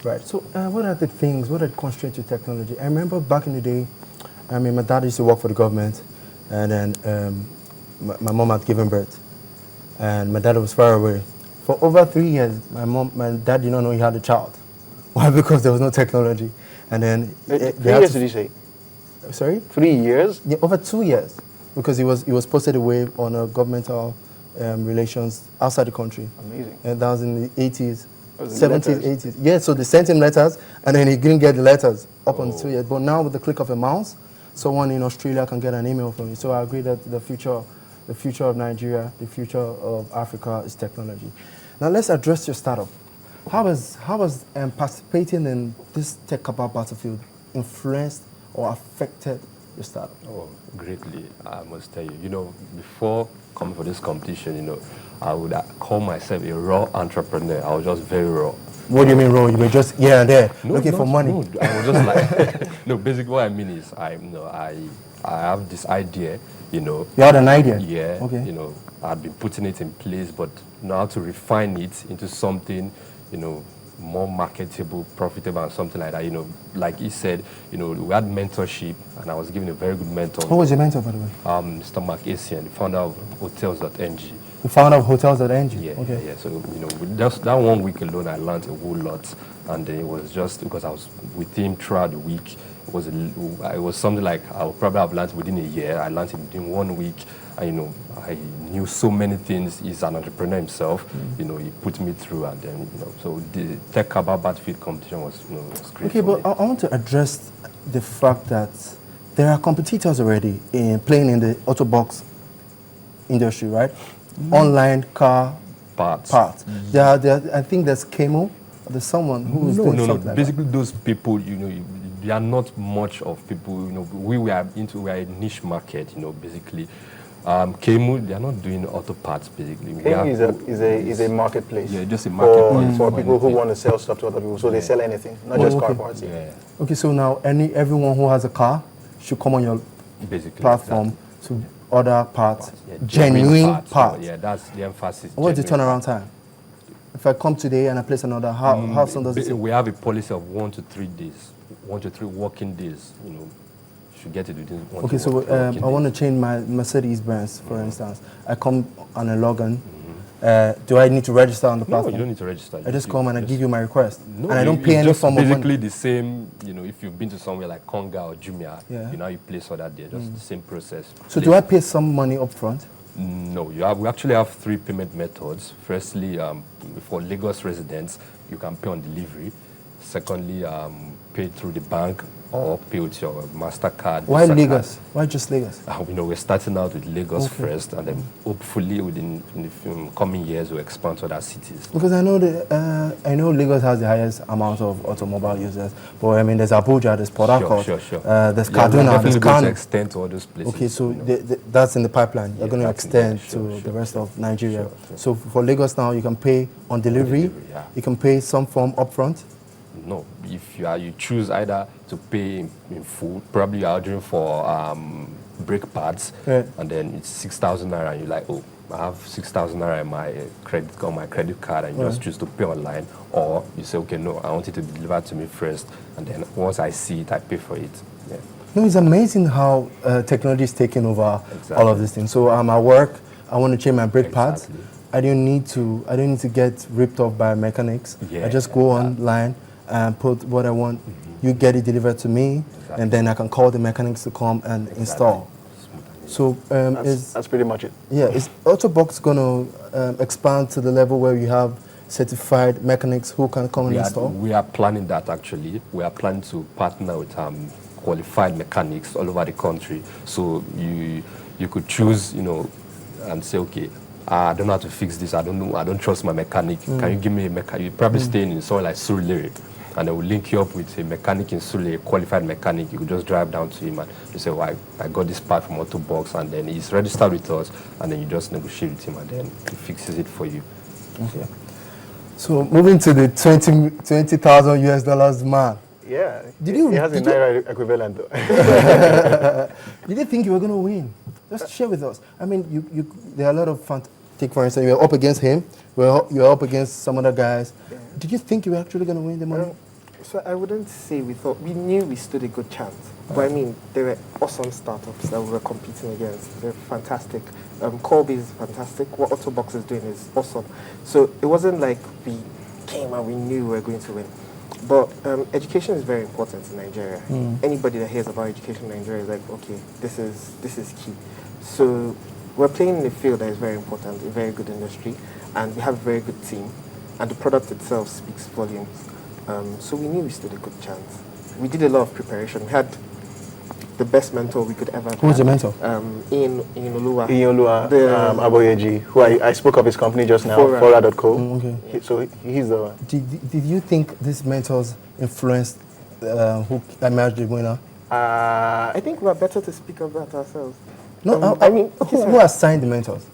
Right. So what are the things, what are the constraints to technology? I remember back in the day, my dad used to work for the government, and then my mom had given birth, and my dad was far away. For over 3 years, my dad did not know he had a child. Why? Because there was no technology. And then... 3 years, did you say? Sorry? 3 years? Yeah, over 2 years, because he was posted away on a governmental relations outside the country. Amazing. And that was in the 80s, Was it 70s, letters? 80s. Yeah, so they sent him letters, and then he didn't get the letters up on 2 years. But now with the click of a mouse, someone in Australia can get an email from you. So I agree that the future of Nigeria, the future of Africa is technology. Now let's address your startup. How was participating in this tech about battlefield influenced or affected your startup? Oh, greatly, I must tell you. You know, before coming for this competition, you know, I would call myself a raw entrepreneur. I was just very raw. What do you mean raw? You were just here and there looking for money? No, I was just like, no, basically what I mean is I have this idea, you know. You had an idea? Yeah, okay. You know, I've been putting it in place, but now to refine it into something, you know, more marketable, profitable, and something like that. You know, like he said, you know, we had mentorship, and I was given a very good mentor. Who was your mentor, by the way? Mr. Mark Asian, the founder of Hotels.ng. The founder of Hotels.ng? Yeah, okay. yeah. So, you know, with just that 1 week alone, I learned a whole lot, and it was just because I was with him throughout the week. It was something like I would probably have learned within a year. I learned it within 1 week. And, you know, I knew so many things. He's an entrepreneur himself. You know, he put me through, and then, you know, so the Tech About Battlefield competition was, you know, was great. Okay, but I want to address the fact that there are competitors already playing in the Autobox industry, right? Online car parts. I think there's Camo. There's someone who's doing something like Basically, those people, you know, they are not much of people. You know, we are a niche market. You know, basically. Kemu, they are not doing auto parts basically. Kemu is a marketplace. Yeah, just a marketplace for people who want to sell stuff to other people. So they sell anything, not just car parts. Yeah. Okay, so now everyone who has a car should come on your platform to order parts, genuine parts. Yeah, that's the emphasis. What's the turnaround time? If I come today and I place an order, how soon does it take? We have a policy of 1 to 3 days, 1 to 3 working days. You know. Should get it within 1 okay, so I want to change my Mercedes Benz, for instance. I come on a login. Do I need to register on the platform? No, you don't need to register. I just come and I give you my request. No, and I don't pay any form of money. Basically the same, you know, if you've been to somewhere like Konga or Jumia, you know, you place order there, just the same process. So do I pay some money up front? No, we actually have 3 payment methods. Firstly, for Lagos residents, you can pay on delivery. Secondly, pay through the bank or pay with your MasterCard. Why Lagos? Why just Lagos? You know, we're starting out with Lagos first, and then hopefully within the coming years we'll expand to other cities. Because I know Lagos has the highest amount of automobile users, but I mean there's Abuja, there's Port Harcourt, there's Kaduna, there's Kano. To extend to all those places. Okay, so that's in the pipeline. You're going to extend to the rest of Nigeria. So for Lagos now, you can pay on delivery. You can pay some form upfront. No, if you choose either to pay in full, probably you're ordering for brake pads, and then it's 6,000 naira, and you're like, oh, I have 6,000 naira in my credit card, and you just choose to pay online, or you say, okay, no, I want it to be delivered to me first, and then once I see it, I pay for it. Yeah. No, it's amazing how technology is taking over all of these things. So I'm at work, I want to change my brake pads. I don't need to get ripped off by mechanics. I just go online and put what I want. You get it delivered to me, and then I can call the mechanics to come and install. So that's pretty much it. Yeah, is Autobox going to expand to the level where you have certified mechanics who can come and install? We are planning that actually. We are planning to partner with qualified mechanics all over the country. So you could choose, you know, and say, okay, I don't know how to fix this. I don't know. I don't trust my mechanic. Can you give me a mechanic? You're probably staying in somewhere like Surulere, and they will link you up with a mechanic in Surulere, a qualified mechanic. You could just drive down to him and you say, well, I got this part from Autobox, and then he's registered with us, and then you just negotiate with him, and then he fixes it for you. Okay. So moving to the $20,000 US man. Yeah. He has a Naira equivalent though. Did you think you were going to win? Just share with us. I mean, there are a lot of take for instance, you were up against him. You're up against some other guys. Yeah. Did you think you were actually going to win the money? So I wouldn't say we knew we stood a good chance. But I mean, there were awesome startups that we were competing against. They're fantastic. Corby is fantastic. What Autobox is doing is awesome. So it wasn't like we came and we knew we were going to win. But education is very important in Nigeria. Anybody that hears about education in Nigeria is like, okay, this is key. So we're playing in a field that is very important, a very good industry, and we have a very good team, and the product itself speaks volumes. So we knew we stood a good chance. We did a lot of preparation. We had the best mentor we could ever have. Who's the mentor? Ian Olua. Aboyeji, who I spoke of his company just now, Fora. Fora.co. Okay. So he's the one. Did you think these mentors influenced who emerged the winner? I think we're better to speak of that ourselves. No, I mean, who assigned the mentors?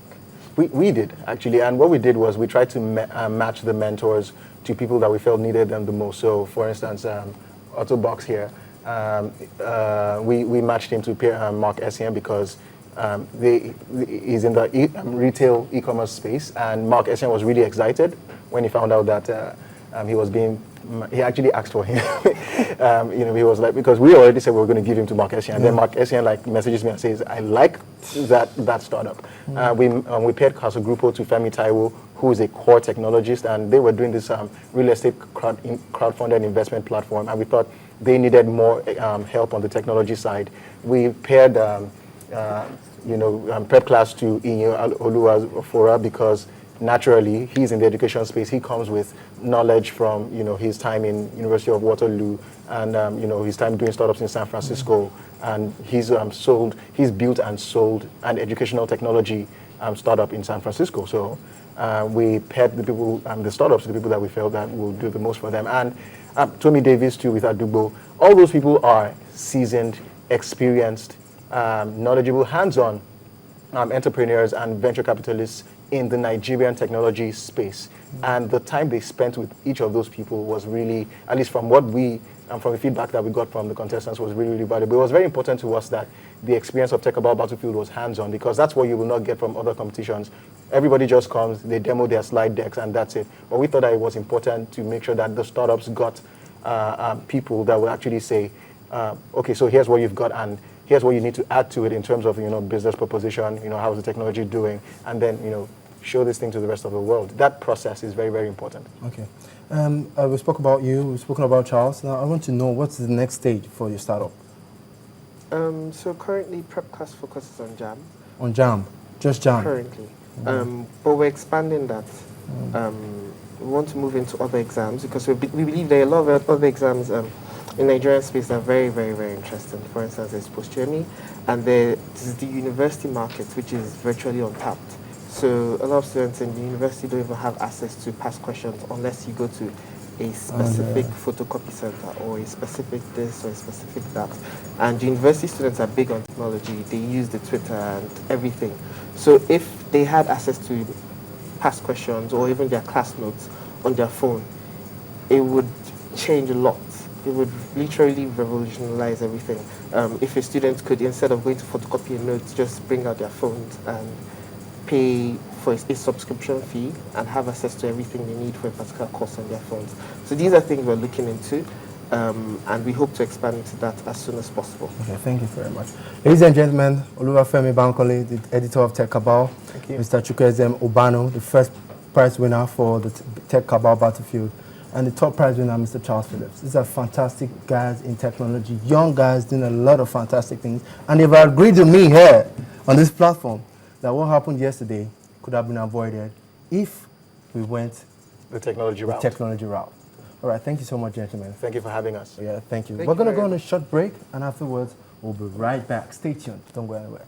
We did, actually. And what we did was we tried to match the mentors to people that we felt needed them the most. So, for instance, Autobox here, we matched him to Mark Essien because he's in the retail e-commerce space. And Mark Essien was really excited when he found out that he actually asked for him. He was like, because we already said we were going to give him to Mark Essien. And then Mark Essien messages me and says, I like that startup. We paired Casa Grupo to Femi Taiwo, who is a core technologist, and they were doing this real estate crowdfunded investment platform, and we thought they needed more help on the technology side. We paired prep class to Inyo Oluwafora because naturally he's in the education space. He comes with knowledge from his time in University of Waterloo and his time doing startups in San Francisco, and he's built and sold an educational technology startup in San Francisco. So we paired the people, the startups, the people that we felt that will do the most for them. And Tommy Davis too with Adugbo. All those people are seasoned, experienced, knowledgeable, hands-on entrepreneurs and venture capitalists in the Nigerian technology space. And the time they spent with each of those people was really, at least from what from the feedback that we got from the contestants, was really, really valuable. It was very important to us that the experience of Tech About Battlefield was hands-on, because that's what you will not get from other competitions. Everybody just comes, they demo their slide decks, and that's it. But we thought that it was important to make sure that the startups got people that would actually say, okay, so here's what you've got, and here's what you need to add to it in terms of business proposition, how's the technology doing, and then show this thing to the rest of the world. That process is very, very important. Okay. We spoke about you, we've spoken about Charles. Now I want to know, what's the next stage for your startup? So currently prep class focuses on JAM. On JAM? Just JAM? Currently. But we're expanding that. We want to move into other exams because we believe there are a lot of other exams in Nigerian space that are very, very, very interesting. For instance, there's post-UME, and there's the university market, which is virtually untapped. So a lot of students in the university don't even have access to past questions unless you go to a specific photocopy center or a specific this or a specific that. And the university students are big on technology. They use the Twitter and everything. So if they had access to past questions or even their class notes on their phone, it would change a lot. It would literally revolutionize everything. If a student could, instead of going to photocopy a note, just bring out their phones and pay for a subscription fee and have access to everything they need for a particular course on their phones. So these are things we're looking into, and we hope to expand into that as soon as possible. Okay, thank you very much. Ladies and gentlemen, Oluwafemi Bankole, the editor of Tech Cabal, Mr. Chukwuezem Obano, the first prize winner for the Tech Cabal Battlefield, and the top prize winner, Mr. Charles Phillips. These are fantastic guys in technology, young guys doing a lot of fantastic things, and they've agreed with me here on this platform that what happened yesterday could have been avoided if we went the technology route. All right, thank you so much, gentlemen. Thank you for having us. Yeah, thank you. Thank We're you going to very go on a short break, and afterwards, we'll be right back. Stay tuned. Don't go anywhere.